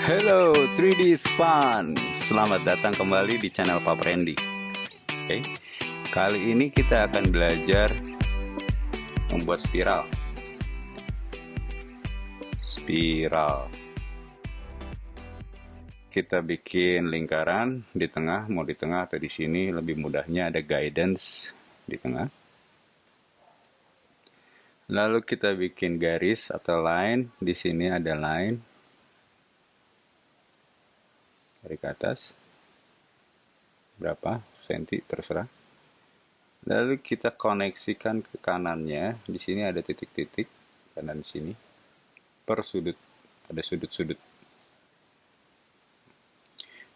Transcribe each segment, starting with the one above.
Hello 3D Fun, selamat datang kembali di channel Pak Randy. Oke, kali ini kita akan belajar membuat spiral. Kita bikin lingkaran di tengah, mau di tengah atau di sini, lebih mudahnya ada guidance di tengah. Lalu kita bikin garis atau line, di sini ada line dari ke atas. Berapa senti terserah. Lalu kita koneksikan ke kanannya. Di sini ada titik-titik kanan sini. Per sudut ada sudut-sudut.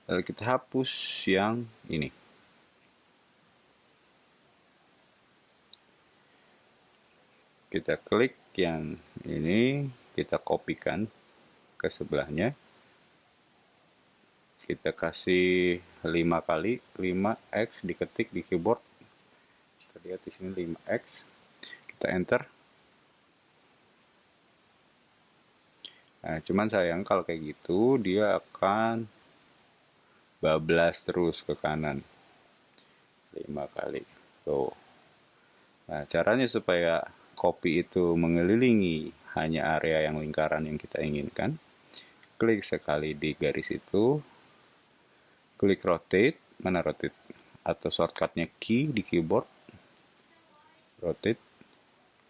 Lalu kita hapus yang ini. Kita klik yang ini, kita kopikan ke sebelahnya. Kita kasih 5 kali 5x, diketik di keyboard. Kita lihat di sini 5x. Kita enter. Nah, cuman sayang kalau kayak gitu dia akan bablas terus ke kanan. 5 kali. Tuh. Nah, caranya supaya copy itu mengelilingi hanya area yang lingkaran yang kita inginkan. Klik sekali di garis itu. Klik rotate, mana rotate? Atau shortcutnya key di keyboard. Rotate.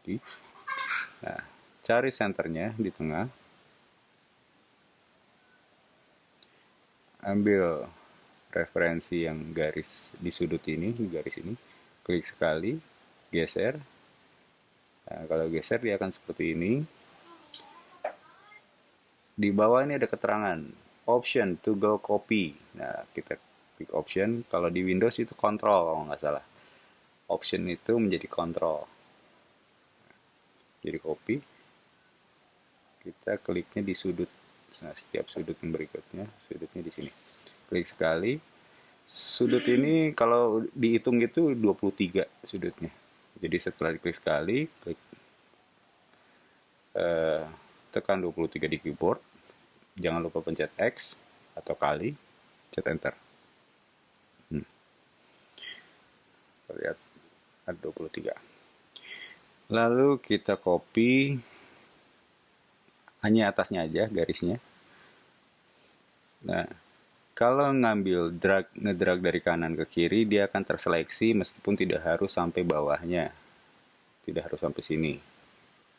Key. Nah, cari centernya di tengah. Ambil referensi yang garis di sudut ini, di garis ini. Klik sekali, geser. Nah, kalau geser dia akan seperti ini. Di bawah ini ada keterangan option to go copy. Nah, kita klik option. Kalau di Windows itu control kalau nggak salah. Option itu menjadi control. Jadi copy. Kita kliknya di sudut. Nah, setiap sudut yang berikutnya, sudutnya di sini. Klik sekali. Sudut ini kalau dihitung itu 23 sudutnya. Jadi setelah diklik sekali, klik tekan 23 di keyboard. Jangan lupa pencet X atau kali, pencet enter. Lihat ada 23. Lalu kita copy hanya atasnya aja garisnya. Nah, kalau ngambil ngedrag dari kanan ke kiri, dia akan terseleksi meskipun tidak harus sampai bawahnya. Tidak harus sampai sini.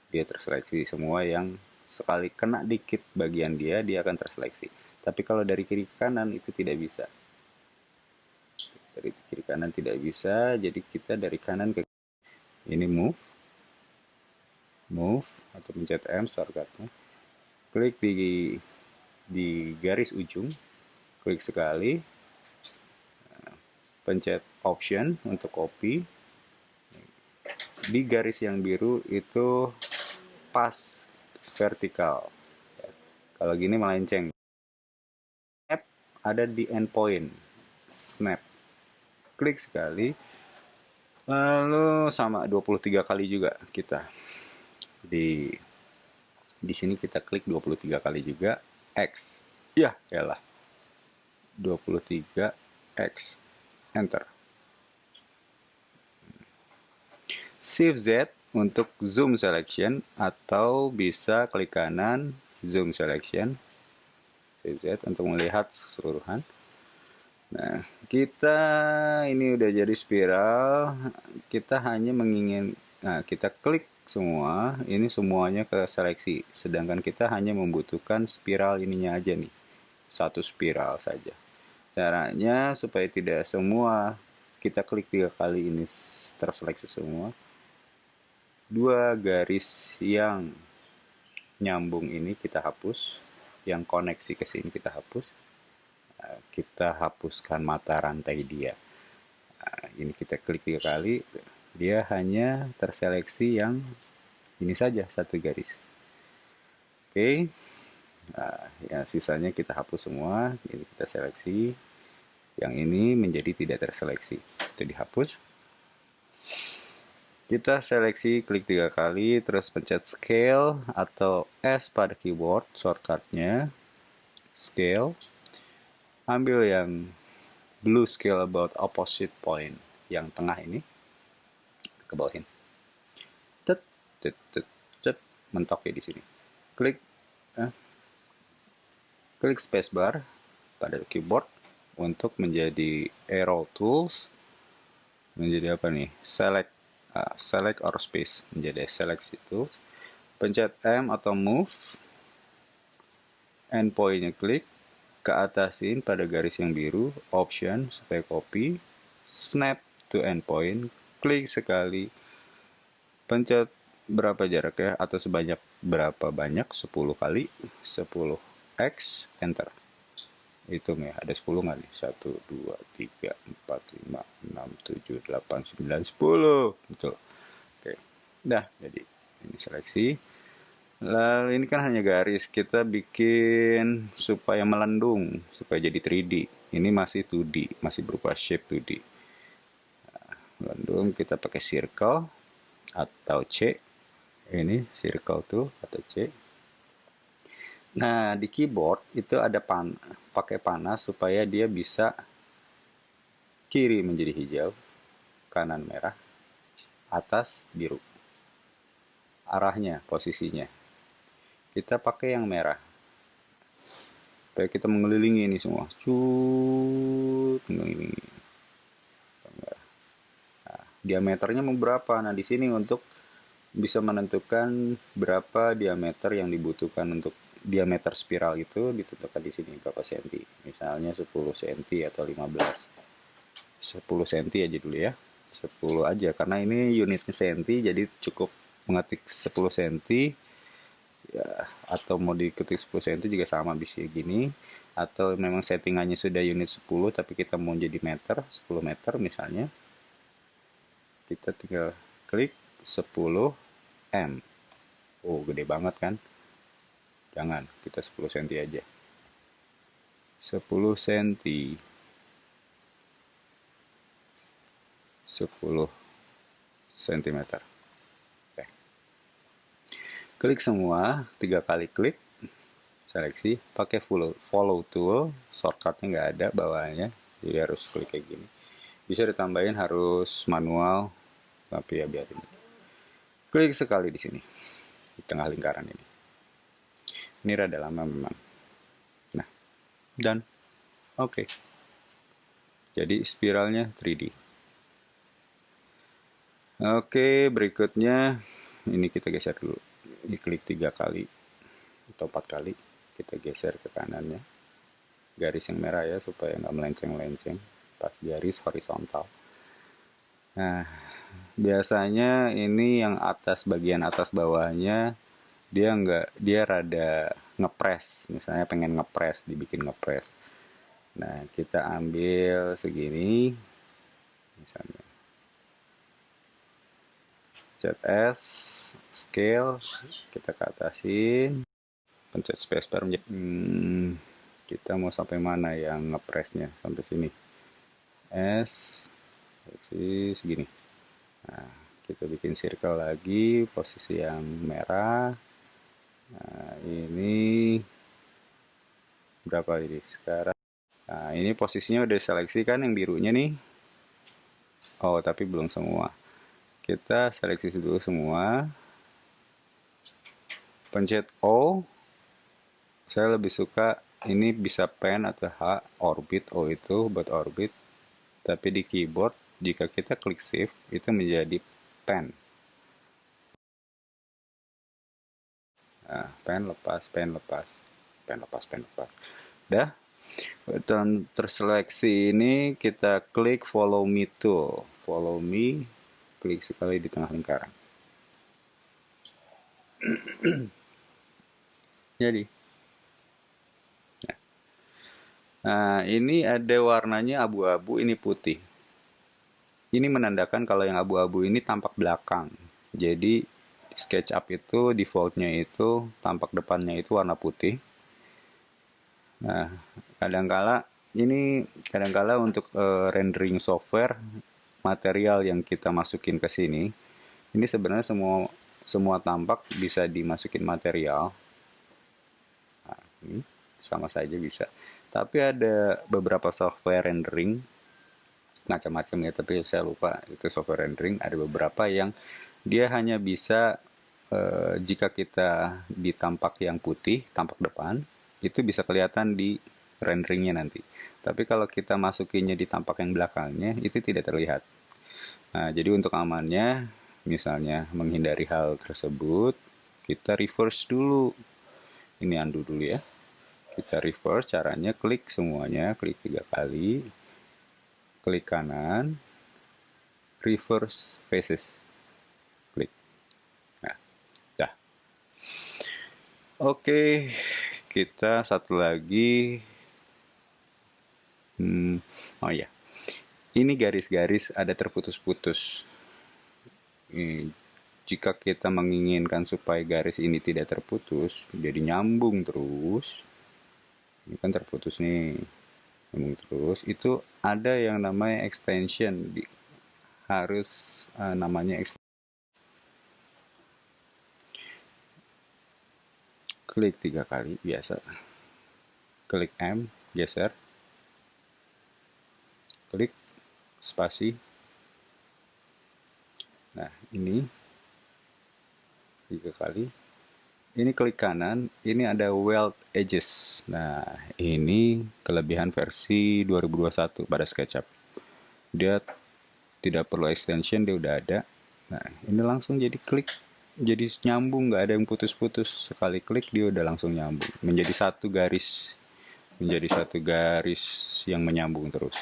Dia terseleksi semua yang sekali kena dikit bagian dia akan terseleksi. Tapi kalau dari kiri ke kanan itu tidak bisa. Dari kiri kanan tidak bisa, jadi kita dari kanan ke ini move atau pencet M shortcutnya. Klik di garis ujung, klik sekali, pencet option untuk copy. Di garis yang biru itu pas vertikal. Kalau gini melenceng. Snap ada di endpoint. Snap. Klik sekali. Lalu sama 23 kali juga kita. Di sini kita klik 23 kali juga X. Ya, yalah. 23 X. Enter. Shift Z untuk zoom selection atau bisa klik kanan zoom selection. Shift Z untuk melihat keseluruhan. Nah, kita ini udah jadi spiral. Kita hanya kita klik semua. Ini semuanya ke seleksi. Sedangkan kita hanya membutuhkan spiral ininya aja nih. Satu spiral saja. Caranya supaya tidak semua kita klik 3 kali ini terseleksi semua. 2 garis yang nyambung ini kita hapus. Yang koneksi ke sini kita hapus. Kita hapuskan mata rantai dia. Ini kita klik 3 kali, dia hanya terseleksi yang ini saja, satu garis. Oke. Nah, ya sisanya kita hapus semua. Ini kita seleksi. Yang ini menjadi tidak terseleksi. Itu dihapus. Kita seleksi, klik 3 kali, terus pencet scale atau S pada keyboard shortcutnya. scale, ambil yang blue scale about opposite point, yang tengah ini, ke bawahin. Tet, tet, tet, tet, mentok ya di sini. Klik, klik spacebar pada keyboard untuk menjadi arrow tools, menjadi apa nih? Select or space, menjadi seleksi tools. Pencet M atau move, endpointnya klik, ke atasin pada garis yang biru, option supaya copy, snap to endpoint, klik sekali, pencet berapa jaraknya atau sebanyak berapa banyak, 10 kali, 10x, enter. Hitung ya, ada 10 nggak nih? 1, 2, 3, 4, 5, 6, 7, 8, 9, 10. Betul. Oke. Dah, jadi ini seleksi. Lalu ini kan hanya garis, kita bikin supaya melendung, supaya jadi 3D. Ini masih 2D, masih berupa shape 2D. Nah, melendung kita pakai circle atau C. Ini circle tuh atau C. Nah, di keyboard itu ada pakai panah supaya dia bisa kiri menjadi hijau, kanan merah, atas biru. Arahnya, posisinya. Kita pakai yang merah. Supaya kita mengelilingi ini semua. Cut, mengelilingi. Nah, diameternya mau berapa? Nah, di sini untuk bisa menentukan berapa diameter yang dibutuhkan untuk diameter spiral itu ditentukan di sini berapa senti. Misalnya 10 cm atau 15. 10 cm aja dulu ya. 10 aja karena ini unitnya senti jadi cukup mengetik 10 cm ya, atau mau diketik 10 cm juga sama bisa gini, atau memang settingannya sudah unit 10 tapi kita mau jadi meter, 10 meter misalnya, kita tinggal klik 10 M. Oh, gede banget kan? Jangan, kita 10 cm aja. 10 cm. 10 cm. Oke. Klik semua, 3 kali klik. Seleksi, pakai follow tool, shortcutnya nggak ada bawahnya, jadi harus klik kayak gini. Bisa ditambahin harus manual, tapi ya biarin. Klik sekali di sini, di tengah lingkaran ini. Ini rada lama memang. Nah, dan oke. Jadi spiralnya 3D. Oke, berikutnya ini kita geser dulu. Diklik 3 kali atau 4 kali. Kita geser ke kanannya. Garis yang merah ya, supaya nggak melenceng-lenceng. Pas garis horizontal. Nah, biasanya ini yang atas, bagian atas bawahnya dia rada ngepres, misalnya pengen ngepres, dibikin ngepres. Nah, kita ambil segini misalnya, ZS scale, kita ke atasin, pencet spacebar, kita mau sampai mana yang ngepresnya, sampai sini, S segini. Nah, kita bikin circle lagi, posisi yang merah. Nah, ini berapa ini sekarang? Nah, ini posisinya udah seleksi kan yang birunya nih. Oh, tapi belum semua. Kita seleksi dulu semua. Pencet O. Saya lebih suka ini bisa pen atau H, orbit. O itu buat orbit. Tapi di keyboard, jika kita klik shift, itu menjadi pen. Nah, pen lepas, pen lepas. Pen lepas, pen lepas. Dah. Dan terseleksi ini kita klik follow me tool. Follow me, klik sekali di tengah lingkaran. Jadi, nah ini ada warnanya abu-abu, ini putih. Ini menandakan kalau yang abu-abu ini tampak belakang. Jadi SketchUp itu defaultnya itu tampak depannya itu warna putih. Nah, kadangkala untuk rendering software material yang kita masukin ke sini, ini sebenarnya semua tampak bisa dimasukin material. Nah, ini sama saja bisa. Tapi ada beberapa software rendering macam-macam ya, tapi saya lupa itu software rendering. Ada beberapa yang dia hanya bisa jika kita di tampak yang putih, tampak depan, itu bisa kelihatan di renderingnya nanti. Tapi kalau kita masukinnya di tampak yang belakangnya, itu tidak terlihat. Nah, jadi untuk amannya, misalnya menghindari hal tersebut, kita reverse dulu. Ini undo dulu ya. Kita reverse, caranya klik semuanya, klik 3 kali, klik kanan, reverse faces, klik. Nah, dah. Oke, kita satu lagi. Oh ya, ini garis-garis ada terputus-putus. Jika kita menginginkan supaya garis ini tidak terputus, jadi nyambung terus. Ini kan terputus nih, nyambung terus. Itu ada yang namanya extension, harus namanya extension. Klik 3 kali biasa. Klik M, geser. Klik spasi. Nah, ini 3 kali. Ini klik kanan, ini ada weld edges. Nah, ini kelebihan versi 2021 pada SketchUp. Dia tidak perlu extension, dia udah ada. Nah, ini langsung jadi klik, jadi nyambung, nggak ada yang putus-putus. Sekali klik dia udah langsung nyambung, menjadi satu garis yang menyambung terus.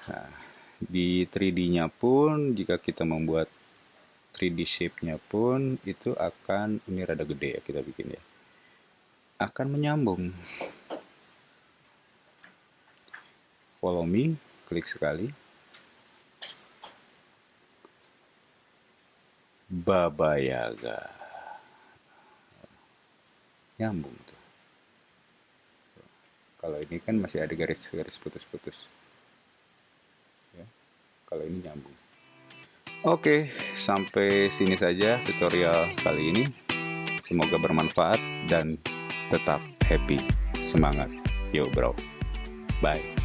Nah, di 3D-nya pun, jika kita membuat 3D shape-nya pun, itu akan, ini rada gede ya kita bikin ya, akan menyambung. Follow me, klik sekali. Baba Yaga. Nyambung tuh. Kalau ini kan masih ada garis-garis putus-putus. Ya, kalau ini nyambung. Oke, sampai sini saja tutorial kali ini. Semoga bermanfaat dan tetap happy. Semangat. Yo bro. Bye.